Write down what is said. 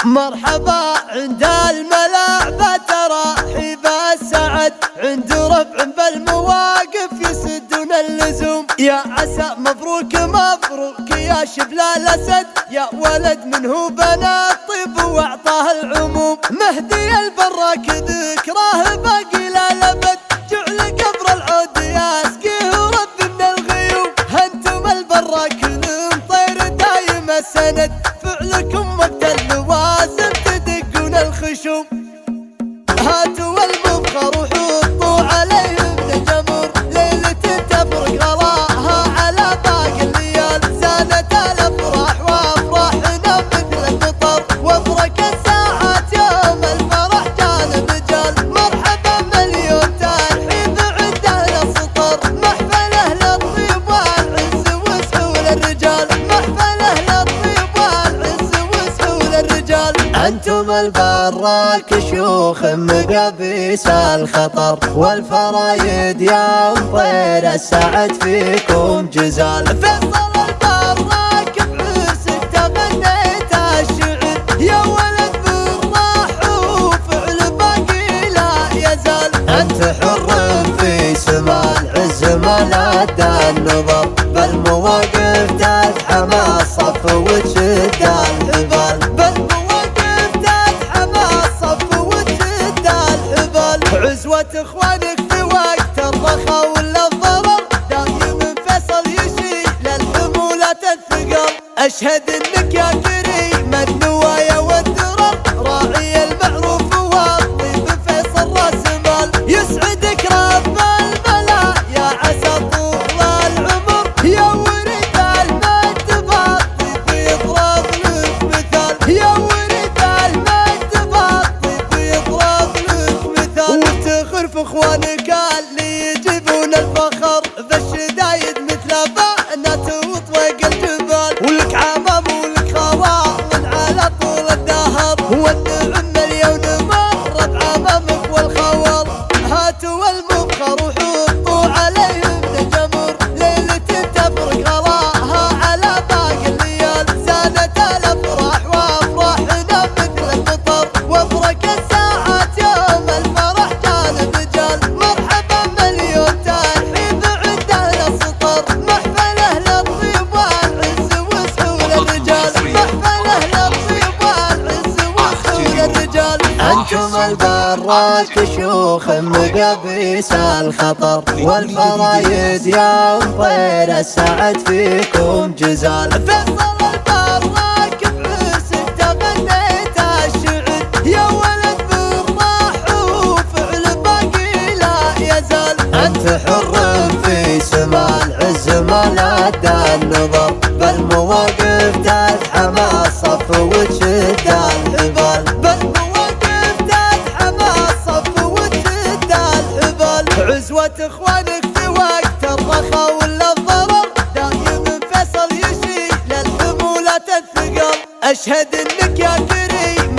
مرحبا عند الملاعب تراحيب السعد، عند رفع بالمواقف يسدون اللزوم. يا عسى مبروك مبروك يا شبل الأسد، يا ولد منه بنى الطيب واعطاه العموم. مهدي البراك ذكراه باقي للأبد، جعل قبر العود يسقيه رب من الغيوم. هنتم البراك طير دايم السند، فعلكم وقت اللوازم تدقون الخشوم. هاتوا المبخر وحطوا عليهم الجمر، ليلة تفرق غلاها على باقي الليال. زانت الافراح وافراحنا مثل المطر، وابرك الساعات يوم الفرح جال الرجال. مرحبا مليون ترحيب عند اهل السطر، محفله للطيب والعز وسهول الرجال. محفله للطيب والعز وسهول الرجال. انتم البراك شيوخ مقابيس الخطر، والفرايد يا طير السعد فيكم جزال. فيصل البراك بعرسك تغنيت الشعر، يا ولد بالراح وفعل باقي لا يزال. انت حر في سما العز ما لدى النظر، بالمواقف تزحم الصف وتشد الحبال. عزوة اخوانك في وقت الرخا ولا الضرر، دايم فيصل يشيل للحمولة الثقل. اشهد انك يا كريم النوايا والدرر، راعي المعروف والطيب فيصل راس مال. يسعدك رب البلاء يا عسى طول العمر، يا ورث المجد بالطيب يضرب لك مثال. يا ورث المجد بالطيب يضرب لك مثال. وافتخر في اخوانك اللي يجيبون الفخر، بالشدايد مثل بنات وطويق الجبال. ولك عمام ولك خوال على طول الدهر، والنعم مليون مرة بعمامك والخوال. هاتوا المبخر وحطوا عليهم الجمر، ليلة تفرق غلاها على باقي الليال. زانت الافراح وافراحنا مثل المطر، وابرك الساعات يوم الفرح جال الرجال. مرحبا مليون ترحيب عند اهل السطر، محفله للطيب والعز وسهول الرجال. محفله للطيب والعز وسهول الرجال. انتم البراك شيوخ مقابيس الخطر، والفرايد يا طير السعد فيكم جزال. فيصل البراك بعرسك تغنيت الشعر، يا ولد بالراح وفعل باقي لا يزال. انت حر في سما العز ما لدى النظر، بالمواقف تزحم الصف وتشد الحبال. بالمواقف تزحم الصف وتشد الحبال. عزوة اخوانك في وقت الرخا ولا الضرر، دايم فيصل يشيل للحمولة الثقل. اشهد انك يا كريم